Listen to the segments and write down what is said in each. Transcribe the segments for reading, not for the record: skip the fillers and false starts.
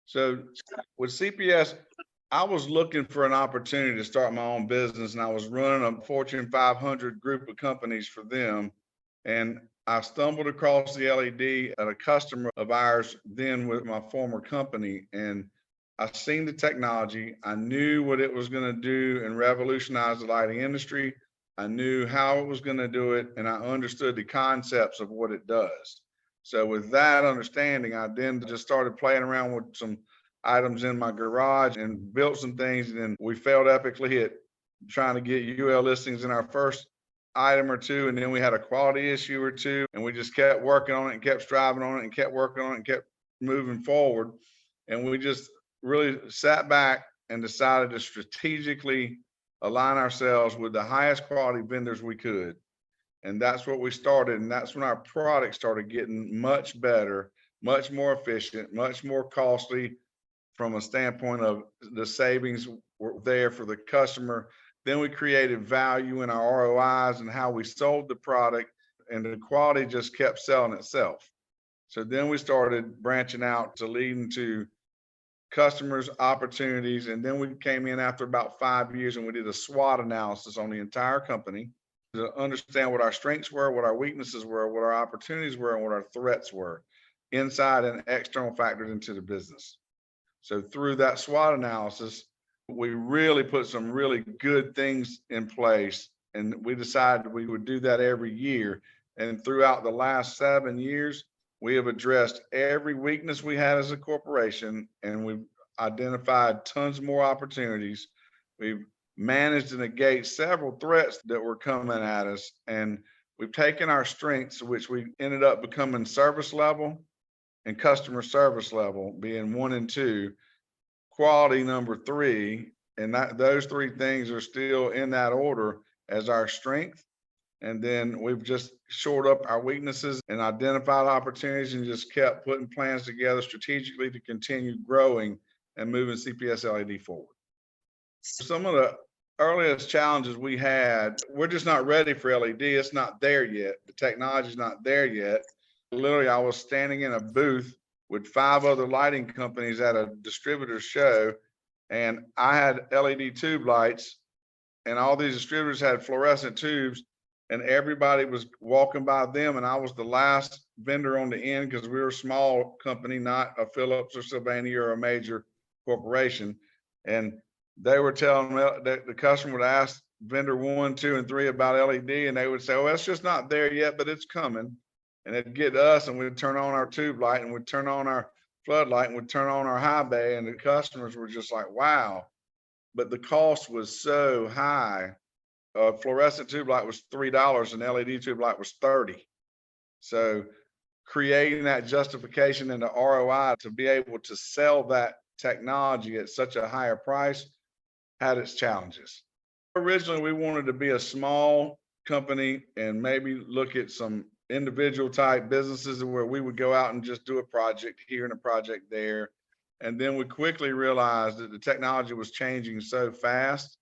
So with CPS, I was looking for an opportunity to start my own business, and I was running a Fortune 500 group of companies for them. And I stumbled across the LED at a customer of ours then with my former company. And I seen the technology. I knew what it was going to do and revolutionize the lighting industry. I knew how it was going to do it, and I understood the concepts of what it does. So with that understanding, I then just started playing around with some items in my garage and built some things. And then we failed epically at trying to get UL listings in our first item or two. And then we had a quality issue or two, and we just kept working on it and kept striving on it and kept working on it and kept moving forward. And we just really sat back and decided to strategically align ourselves with the highest quality vendors we could. And that's what we started. And that's when our product started getting much better, much more efficient, much more costly from a standpoint of the savings were there for the customer. Then we created value in our ROIs and how we sold the product, and the quality just kept selling itself. So then we started branching out to leading to customers, opportunities. And then we came in after about 5 years and we did a SWOT analysis on the entire company to understand what our strengths were, what our weaknesses were, what our opportunities were, and what our threats were, inside and external factors into the business. So through that SWOT analysis, we really put some really good things in place, and we decided we would do that every year. And throughout the last 7 years, we have addressed every weakness we had as a corporation, and we've identified tons more opportunities. We've managed to negate several threats that were coming at us, and we've taken our strengths, which we ended up becoming service level and customer service level being 1 and 2, quality number 3, and those 3 things are still in that order as our strength. And then we've just shored up our weaknesses and identified opportunities and just kept putting plans together strategically to continue growing and moving CPS LED forward. Some of the earliest challenges we had, we're just not ready for LED. It's not there yet. The technology's not there yet. Literally, I was standing in a booth with 5 other lighting companies at a distributor show, and I had LED tube lights, and all these distributors had fluorescent tubes, and everybody was walking by them, and I was the last vendor on the end because we were a small company, not a Phillips or Sylvania or a major corporation. And they were telling me that the customer would ask vendor 1, 2, and 3 about LED, and they would say, "Oh, it's just not there yet, but it's coming." And it'd get to us, and we'd turn on our tube light, and we'd turn on our floodlight, and we'd turn on our high bay, and the customers were just like, "Wow." But the cost was so high. Fluorescent tube light was $3 and LED tube light was 30. So creating that justification and the ROI to be able to sell that technology at such a higher price had its challenges. Originally, we wanted to be a small company and maybe look at some individual type businesses where we would go out and just do a project here and a project there. And then we quickly realized that the technology was changing so fast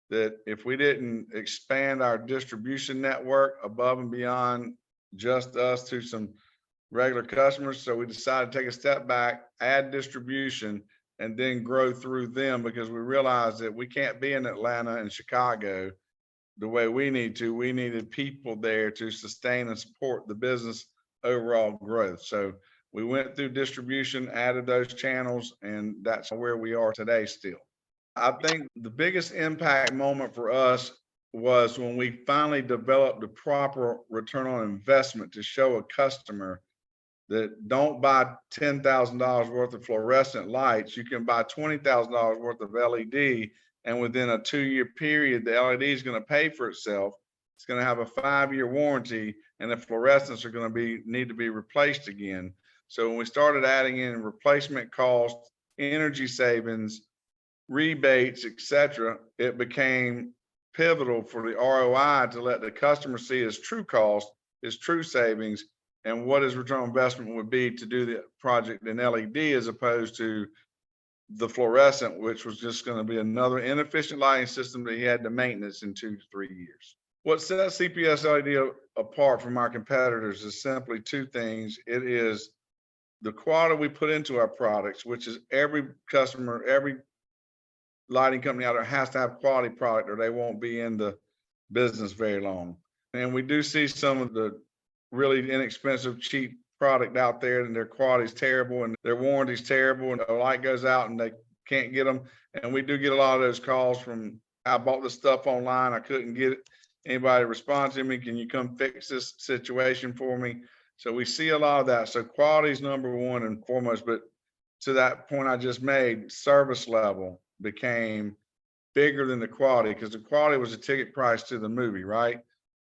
that if we didn't expand our distribution network above and beyond just us to some regular customers, so we decided to take a step back, add distribution, and then grow through them, because we realized that we can't be in Atlanta and Chicago the way we need to. We needed people there to sustain and support the business overall growth. So we went through distribution, added those channels, and that's where we are today still. I think the biggest impact moment for us was when we finally developed the proper return on investment to show a customer that don't buy $10,000 worth of fluorescent lights. You can buy $20,000 worth of LED, and within a 2-year period, the LED is going to pay for itself. It's going to have a 5-year warranty, and the fluorescents are going to need to be replaced again. So when we started adding in replacement costs, energy savings, rebates, etc., it became pivotal for the ROI to let the customer see his true cost, his true savings, and what his return on investment would be to do the project in LED as opposed to the fluorescent, which was just going to be another inefficient lighting system that he had to maintenance in 2 to 3 years. What sets CPS LED apart from our competitors is simply 2 things. It is the quality we put into our products, which is every customer, every lighting company out there has to have quality product or they won't be in the business very long. And we do see some of the really inexpensive, cheap product out there and their quality is terrible and their warranty is terrible and the light goes out and they can't get them. And we do get a lot of those calls from, I bought this stuff online, I couldn't get it. Anybody respond to me? Can you come fix this situation for me? So we see a lot of that. So quality is number one and foremost, but to that point I just made, service level became bigger than the quality because the quality was a ticket price to the movie, right?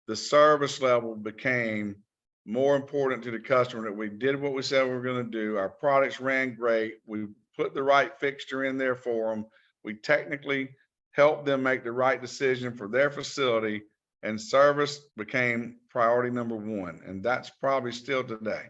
The service level became more important to the customer, that we did what we said we were going to do. Our products ran great. We put the right fixture in there for them. We technically helped them make the right decision for their facility, and service became priority number one. And that's probably still today.